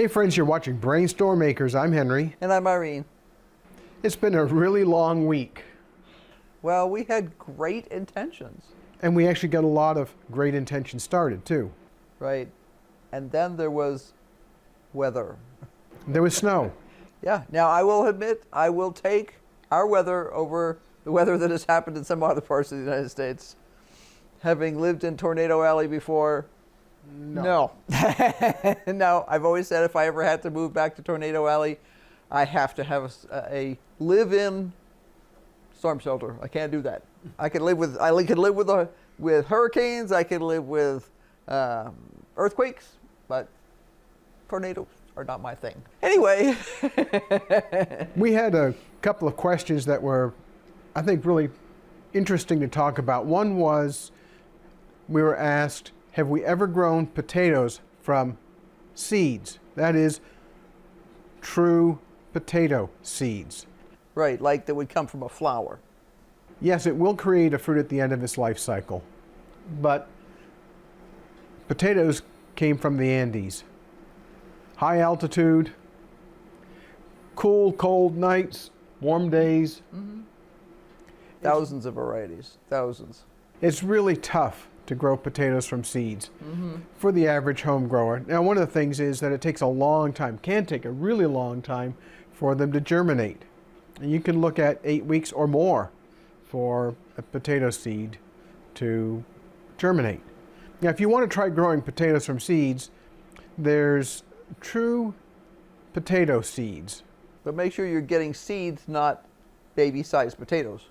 Hey friends, you're watching BrainStormAcres. I'm Henry. And I'm Irene. It's been a really long week. Well, we had great intentions. And we actually got a lot of great intentions started too. Right. And then there was weather. There was snow. Yeah. Now, I will admit, I will take our weather over the weather that has happened in some other parts of the United States. Having lived in Tornado Alley before, no. No, I've always said if I ever had to move back to Tornado Alley, I have to have a live-in storm shelter. I can't do that. I could live with hurricanes. I could live with earthquakes, but tornadoes are not my thing. Anyway, we had a couple of questions that were, I think, really interesting to talk about. One was, we were asked, have we ever grown potatoes from seeds? That is, true potato seeds. Right, like that would come from a flower. Yes, it will create a fruit at the end of its life cycle, but potatoes came from the Andes. High altitude, cool, cold nights, warm days. Mm-hmm. Thousands of varieties, thousands. It's really tough to grow potatoes from seeds for the average home grower. Now, one of the things is that it takes a long time, can take a really long time for them to germinate. And you can look at 8 weeks or more for a potato seed to germinate. Now, if you want to try growing potatoes from seeds, there's true potato seeds. But make sure you're getting seeds, not baby-sized potatoes.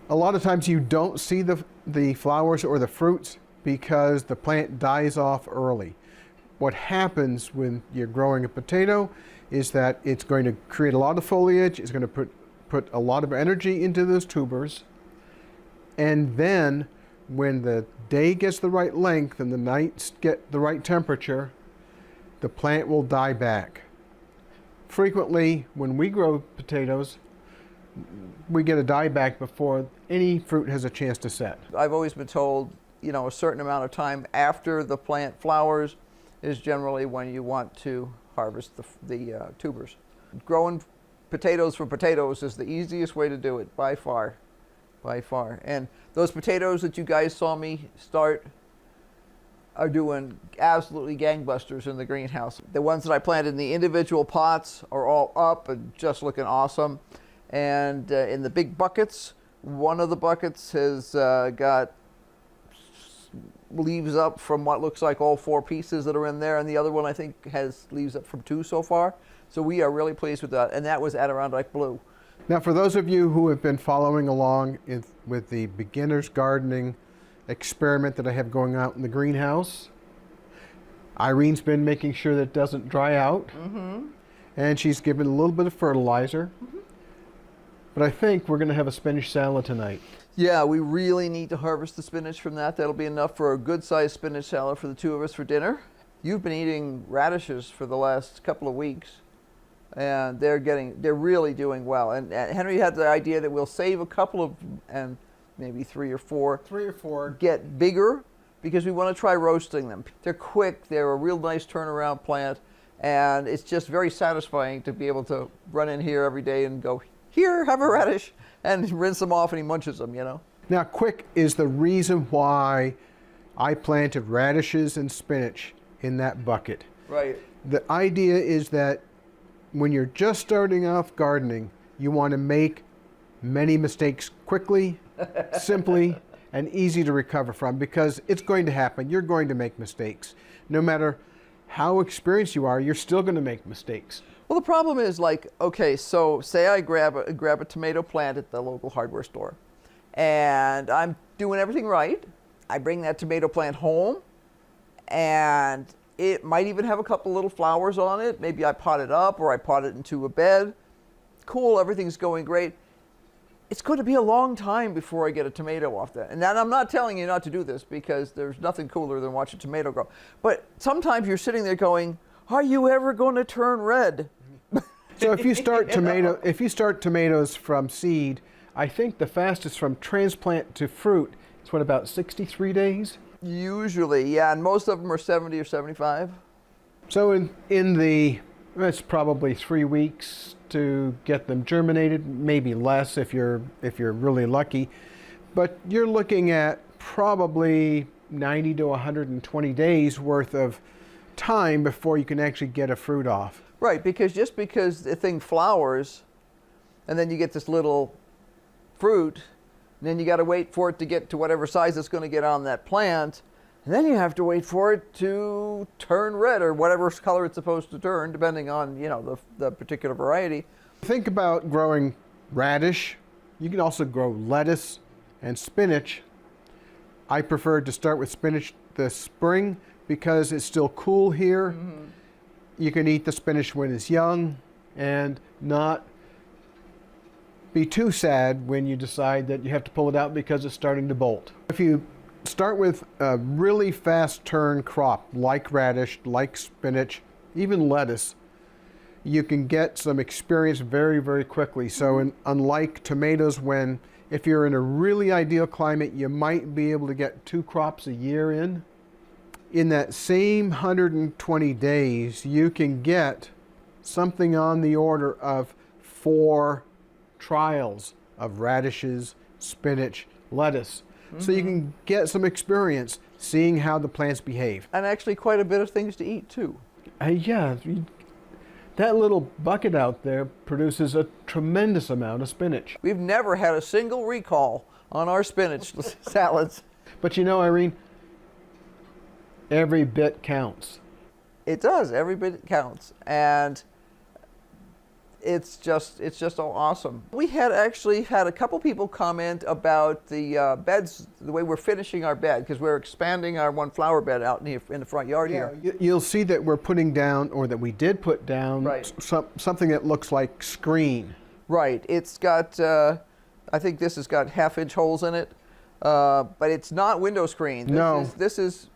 A lot of times you don't see the flowers or the fruits because the plant dies off early. What happens when you're growing a potato is that it's going to create a lot of foliage, it's going to put a lot of energy into those tubers, and then when the day gets the right length and the nights get the right temperature, the plant will die back. Frequently, when we grow potatoes, we get a dieback before any fruit has a chance to set. I've always been told, a certain amount of time after the plant flowers is generally when you want to harvest the tubers. Growing potatoes from potatoes is the easiest way to do it, by far, by far. And those potatoes that you guys saw me start are doing absolutely gangbusters in the greenhouse. The ones that I planted in the individual pots are all up and just looking awesome. And in the big buckets, one of the buckets has got leaves up from what looks like all 4 pieces that are in there, and the other one I think has leaves up from 2 so far. So we are really pleased with that, and that was Adirondack Blue. Now, for those of you who have been following along with the beginner's gardening experiment that I have going out in the greenhouse, Irene's been making sure that it doesn't dry out, and she's given a little bit of fertilizer. But I think we're going to have a spinach salad tonight. Yeah, we really need to harvest the spinach from that. That'll be enough for a good-sized spinach salad for the 2 of us for dinner. You've been eating radishes for the last couple of weeks, and they're really doing well. And Henry had the idea that we'll save a couple of, and maybe 3 or 4. 3 or 4. Get bigger, because we want to try roasting them. They're quick, they're a real nice turnaround plant, and it's just very satisfying to be able to run in here every day and go, here, have a radish, and rinse them off, and he munches them, Now, quick is the reason why I planted radishes and spinach in that bucket. Right. The idea is that when you're just starting off gardening, you want to make many mistakes quickly, simply, and easy to recover from, because it's going to happen. You're going to make mistakes. No matter how experienced you are, you're still going to make mistakes. Well, the problem is, okay, so say I grab a tomato plant at the local hardware store, and I'm doing everything right. I bring that tomato plant home, and it might even have a couple little flowers on it. Maybe I pot it up, or I pot it into a bed. Cool, everything's going great. It's going to be a long time before I get a tomato off that. And I'm not telling you not to do this, because there's nothing cooler than watching a tomato grow. But sometimes you're sitting there going, are you ever going to turn red? So if you start tomatoes from seed, I think the fastest from transplant to fruit is about 63 days? Usually, yeah, and most of them are 70 or 75. So in the It's probably 3 weeks to get them germinated, maybe less if you're really lucky. But you're looking at probably 90 to 120 days worth of time before you can actually get a fruit off. Right, because just because the thing flowers and then you get this little fruit, and then you got to wait for it to get to whatever size it's going to get on that plant, and then you have to wait for it to turn red or whatever color it's supposed to turn, depending on, you know, the particular variety. Think about growing radish. You can also grow lettuce and spinach. I prefer to start with spinach this spring because it's still cool here. Mm-hmm. You can eat the spinach when it's young and not be too sad when you decide that you have to pull it out because it's starting to bolt. If you start with a really fast turn crop like radish, like spinach, even lettuce, you can get some experience very, very quickly. So unlike tomatoes, when if you're in a really ideal climate, you might be able to get 2 crops a year in that same 120 days, you can get something on the order of 4 trials of radishes, spinach, lettuce. Mm-hmm. So you can get some experience seeing how the plants behave. And actually quite a bit of things to eat too. Yeah, that little bucket out there produces a tremendous amount of spinach. We've never had a single recall on our spinach salads. But you know, Irene, every bit counts. It does, every bit counts. And it's just all awesome. We had actually had a couple people comment about the beds, the way we're finishing our bed, because we're expanding our one flower bed out in the front yard here. You'll see that we're putting down, or that we did put down, right, something that looks like screen. Right. It's got, I think this has got 1/2-inch holes in it, but it's not window screen. This is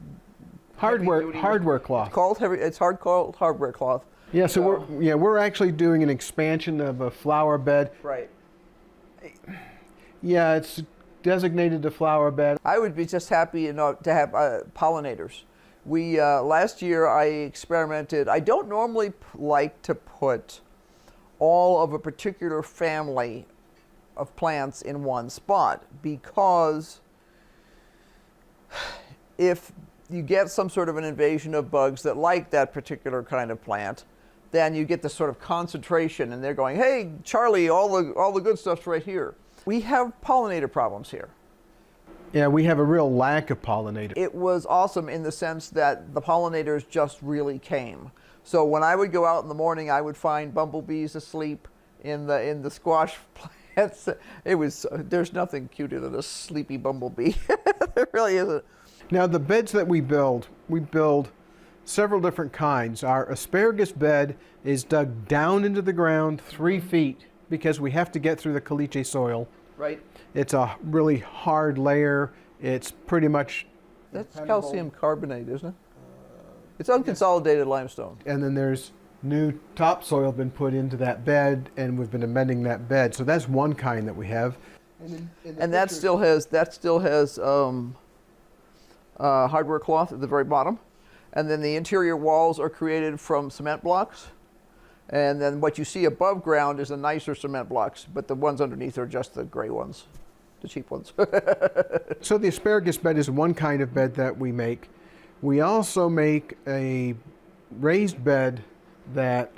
hardware cloth. It's called heavy. It's called hardware cloth. Yeah, so we're actually doing an expansion of a flower bed. Right. Yeah, it's designated a flower bed. I would be just happy to have pollinators. We last year I experimented. I don't normally like to put all of a particular family of plants in one spot, because if you get some sort of an invasion of bugs that like that particular kind of plant, then you get this sort of concentration, and they're going, "Hey, Charlie, all the good stuff's right here." We have pollinator problems here. Yeah, we have a real lack of pollinators. It was awesome in the sense that the pollinators just really came. So when I would go out in the morning, I would find bumblebees asleep in the squash plants. There's nothing cuter than a sleepy bumblebee. There really isn't. Now the beds that we build several different kinds. Our asparagus bed is dug down into the ground 3 feet because we have to get through the caliche soil. Right. It's a really hard layer. It's pretty much... That's calcium carbonate, isn't it? It's unconsolidated limestone. And then there's new topsoil been put into that bed, and we've been amending that bed. So that's one kind that we have. And that still has hardware cloth at the very bottom. And then the interior walls are created from cement blocks. And then what you see above ground is the nicer cement blocks, but the ones underneath are just the gray ones, the cheap ones. So the asparagus bed is one kind of bed that we make. We also make a raised bed that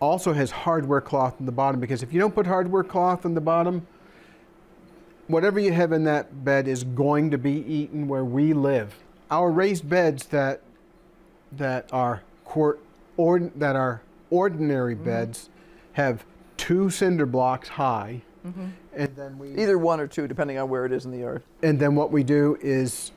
also has hardware cloth in the bottom, because if you don't put hardware cloth in the bottom, whatever you have in that bed is going to be eaten where we live. Our raised beds that are ordinary beds have 2 cinder blocks high, and then we either 1 or 2, depending on where it is in the yard. And then what we do is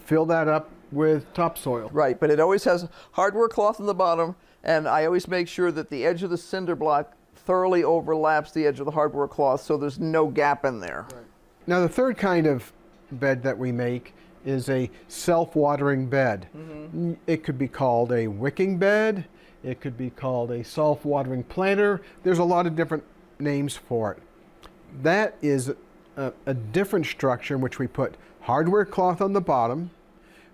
fill that up with topsoil. Right, but it always has hardware cloth in the bottom, and I always make sure that the edge of the cinder block thoroughly overlaps the edge of the hardware cloth, so there's no gap in there. Right. Now the third kind of bed that we make is a self-watering bed. It could be called a wicking bed. It could be called a self-watering planter. There's a lot of different names for it. That is a different structure in which we put hardware cloth on the bottom.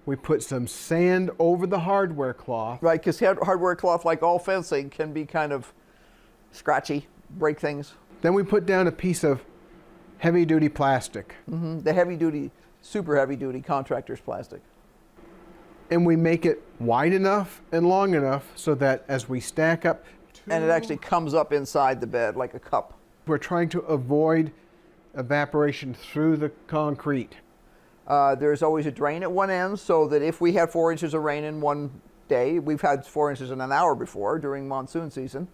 We put some sand over the hardware cloth. Right, because hardware cloth, like all fencing, can be kind of scratchy, break things. Then we put down a piece of heavy-duty plastic. The heavy-duty, super heavy-duty contractor's plastic. And we make it wide enough and long enough so that as we stack up, And it actually comes up inside the bed like a cup. we're trying to avoid evaporation through the concrete. There's always a drain at one end, so that if we had 4 inches of rain in one day, we've had 4 inches in an hour before during monsoon season.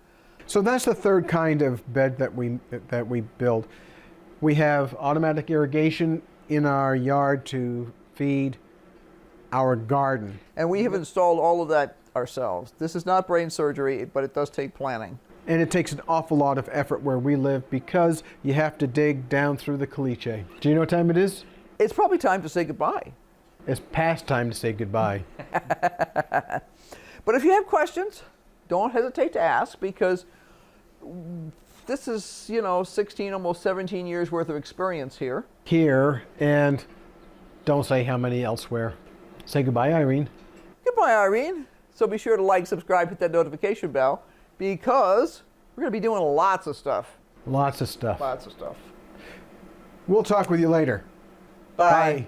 So that's the third kind of bed that we build. We have automatic irrigation in our yard to feed our garden. And we have installed all of that ourselves. This is not brain surgery, but it does take planning. And it takes an awful lot of effort where we live because you have to dig down through the caliche. Do you know what time it is? It's probably time to say goodbye. It's past time to say goodbye. But if you have questions, don't hesitate to ask, because this is, 16, almost 17 years worth of experience here. Here, and don't say how many elsewhere. Say goodbye, Irene. Goodbye, Irene. So be sure to like, subscribe, hit that notification bell, because we're going to be doing lots of stuff. Lots of stuff. Lots of stuff. We'll talk with you later. Bye. Bye.